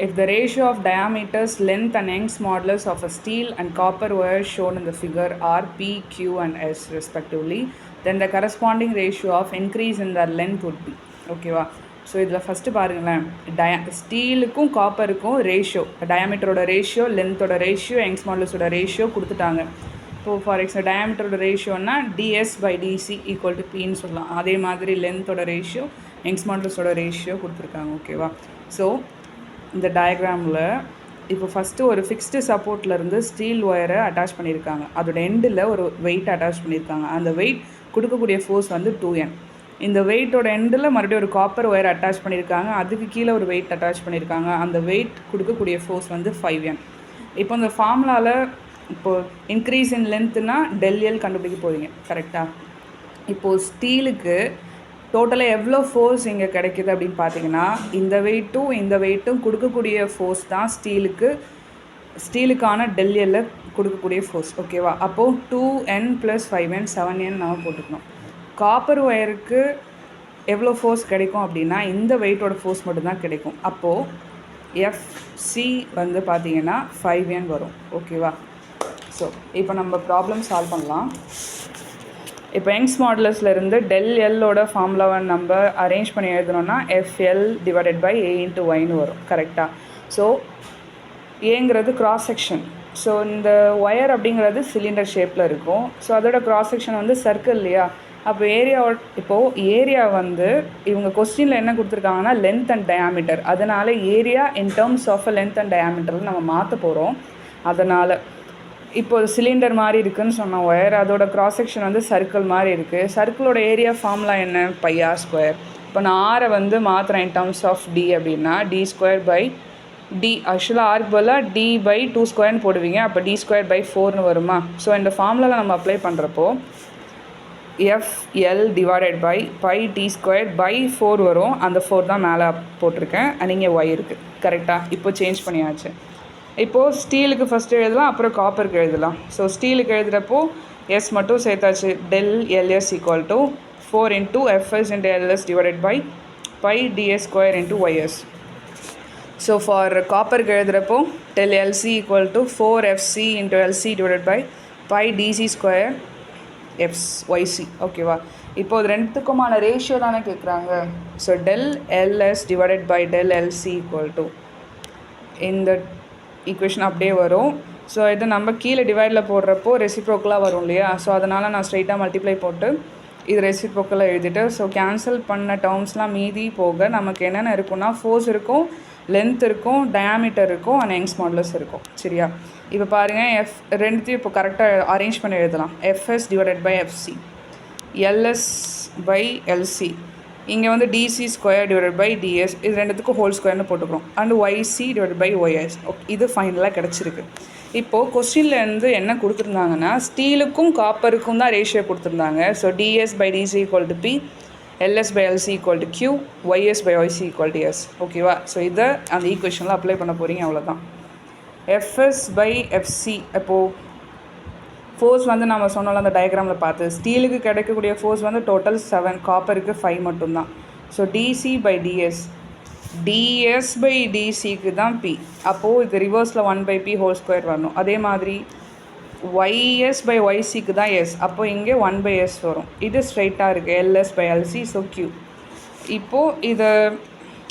If the ratio of diameters, length and Young's modulus of a steel and copper wire shown in the figure are P, Q and S respectively, then the corresponding ratio of increase in their length would be. ஓகேவா? So இதில் first பாருங்களேன், ஸ்டீலுக்கும் காப்பருக்கும் ratio, டயாமீட்டரோட ratio, லென்த்தோட ratio, Young's மாடுலஸோட ratio கொடுத்துட்டாங்க. இப்போது ஃபார் எக்ஸாம்பிள் டயாமீட்டரோட ரேஷியோன்னா ds/dc ஈக்குவல் டு பின்னு சொல்லலாம். அதே மாதிரி லென்த்தோட ரேஷியோ, யங்ஸ் மாடுலஸோட ரேஷியோ கொடுத்துருக்காங்க. ஓகேவா? ஸோ இந்த டயக்ராமில் இப்போ ஃபஸ்ட்டு ஒரு ஃபிக்ஸ்டு சப்போர்ட்லேருந்து ஸ்டீல் ஒயரை அட்டாச் பண்ணியிருக்காங்க. அதோட எண்டில் ஒரு வெயிட் அட்டாச் பண்ணியிருக்காங்க. அந்த வெயிட் கொடுக்கக்கூடிய ஃபோர்ஸ் வந்து 2N. இந்த வெயிட்டோட எண்டில் மறுபடியும் ஒரு காப்பர் ஒயர் அட்டாச் பண்ணியிருக்காங்க. அதுக்கு கீழே ஒரு வெயிட் அட்டாச் பண்ணியிருக்காங்க. அந்த வெயிட் கொடுக்கக்கூடிய ஃபோர்ஸ் வந்து 5N. இப்போ இந்த ஃபார்முலாவில் இப்போது இன்க்ரீஸ் இன் லென்த்துனா ΔL கண்டுபிடிக்க போகிறீங்க. கரெக்டாக? இப்போது ஸ்டீலுக்கு டோட்டலாக எவ்வளோ ஃபோர்ஸ் இங்கே கிடைக்கிது அப்படின்னு பார்த்தீங்கன்னா, இந்த வெயிட்டும் கொடுக்கக்கூடிய ஃபோர்ஸ் தான் ஸ்டீலுக்கான ΔL கொடுக்கக்கூடிய ஃபோர்ஸ். ஓகேவா? அப்போது 2N + 5N 7N நம்ம போட்டுக்கணும். காப்பர் ஒயருக்கு எவ்வளோ ஃபோர்ஸ் கிடைக்கும் அப்படின்னா, இந்த வெயிட்டோட ஃபோர்ஸ் மட்டும்தான் கிடைக்கும். அப்போது FC வந்து பார்த்திங்கன்னா 5N வரும். ஓகேவா? ஸோ இப்போ நம்ம ப்ராப்ளம் சால்வ் பண்ணலாம். இப்போ யங்ஸ் மாடுலஸ்லேருந்து ΔLோட ஃபார்முலாவை நம்ம அரேஞ்ச் பண்ணி எழுதணும்னா FL/A/Yன்னு வரும். கரெக்டாக? ஸோ ஏங்கிறது கிராஸ் செக்ஷன். ஸோ இந்த ஒயர் அப்படிங்கிறது சிலிண்டர் ஷேப்பில் இருக்கும். ஸோ அதோட கிராஸ் செக்ஷன் வந்து சர்க்கிள் இல்லையா? அப்போ ஏரியா வந்து இவங்க கொஸ்டினில் என்ன கொடுத்துருக்காங்கன்னா லென்த் அண்ட் டயாமீட்டர். அதனால் area in terms of a length and டயாமீட்டரில் நம்ம மாற்ற போகிறோம். அதனால் இப்போது சிலிண்டர் மாதிரி இருக்குதுன்னு சொன்ன ஒயர், அதோட கிராஸ் செக்ஷன் வந்து சர்க்கிள் மாதிரி இருக்குது. சர்க்கிளோட ஏரியா ஃபார்முலா என்ன? πr². இப்போ நான் ஆரை வந்து மாற்றுறேன் இன் டேர்ம்ஸ் ஆஃப் d அப்படின்னா d²/d. ஆக்சுவலாக ஆருக்கு பதிலாக d/2² போடுவீங்க. அப்போ d²/4ன்னு வருமா? ஸோ இந்த ஃபார்முலாவில் நம்ம அப்ளை பண்ணுறப்போ FL/πt²/4 வரும். அந்த 4 தான் மேலே போட்டிருக்கேன். நீங்கள் y இருக்குது. கரெக்டாக? இப்போ சேஞ்ச் பண்ணியாச்சு. இப்போது ஸ்டீலுக்கு ஃபஸ்ட்டு எழுதலாம், அப்புறம் காப்பருக்கு எழுதலாம். ஸோ ஸ்டீலுக்கு எழுதுகிறப்போ S மட்டும் சேர்த்தாச்சு. ΔLS = 4 × Fs × LS/π/ds² × ys. So for காப்பருக்கு எழுதுகிறப்போ ΔLC = 4Fc × LC/π/dc² YC. ஓகேவா? இப்போது ரெண்டுத்துக்குமான ரேஷியோ தானே கேட்குறாங்க. ஸோ ΔLS/ΔLC = இந்த ஈக்குவேஷன் அப்படியே வரும். ஸோ இது நம்ம கீழே டிவைடில் போடுறப்போ ரெசிப்ரோக்கலாக வரும் இல்லையா? ஸோ அதனால் நான் ஸ்ட்ரைட்டாக மல்டிப்ளை போட்டு இது ரெசிப்ரோக்கலாக எழுதிட்டு, ஸோ கேன்சல் பண்ண டேர்ம்ஸ்லாம் மீதி போக நமக்கு என்னென்ன இருக்குன்னா, ஃபோர்ஸ் இருக்கும், லென்த் இருக்கும், டயாமீட்டர் இருக்கும், அண்ட் யங்ஸ் மாடுலஸ் இருக்கும். சரியா? இப்போ பாருங்கள், ரெண்டுத்தையும் இப்போ கரெக்டாக அரேஞ்ச் பண்ணி எழுதலாம். FS/FC, LS/LC, இங்கே வந்து dc²/ds, இது ரெண்டுத்துக்கும் ஹோல் ஸ்கொயர்னு போட்டுக்கிறோம். And YC/YS. ஓகே, இது ஃபைனலாக கிடச்சிருக்கு. இப்போது கொஸ்டின்லேருந்து என்ன கொடுத்துருந்தாங்கன்னா, ஸ்டீலுக்கும் காப்பருக்கும் தான் ரேஷியோ கொடுத்துருந்தாங்க. So ds/dc = P, LS/LC = Q, YS/YC = S. ஓகேவா? ஸோ இதை அந்த ஈக்குவேஷனில் அப்ளை பண்ண போகிறீங்க. அவ்வளோதான். FS/FC. அப்போது ஃபோர்ஸ் வந்து நம்ம சொன்னோம்ல அந்த டயக்ராமில் பார்த்து, ஸ்டீலுக்கு கிடைக்கக்கூடிய ஃபோர்ஸ் வந்து டோட்டல் 7, காப்பருக்கு 5 மட்டும்தான். ஸோ DC/ds, ds/dcக்கு தான் P. அப்போது இது ரிவர்ஸில் 1/p² வரணும். அதே மாதிரி YS/YCக்கு தான் S. அப்போது இங்கே 1/S வரும். இது ஸ்ட்ரைட்டாக இருக்குது. LS/LC, so Q. இப்போது இது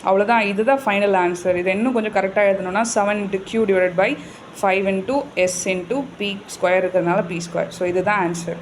அவ்வளோதான். இதுதான் ஃபைனல் ஆன்சர். இது இன்னும் கொஞ்சம் கரெக்டாக எழுதணும்னா 7 × Q/5 × S × P² இருக்கிறதுனால P². ஸோ இதுதான் ஆன்சர்.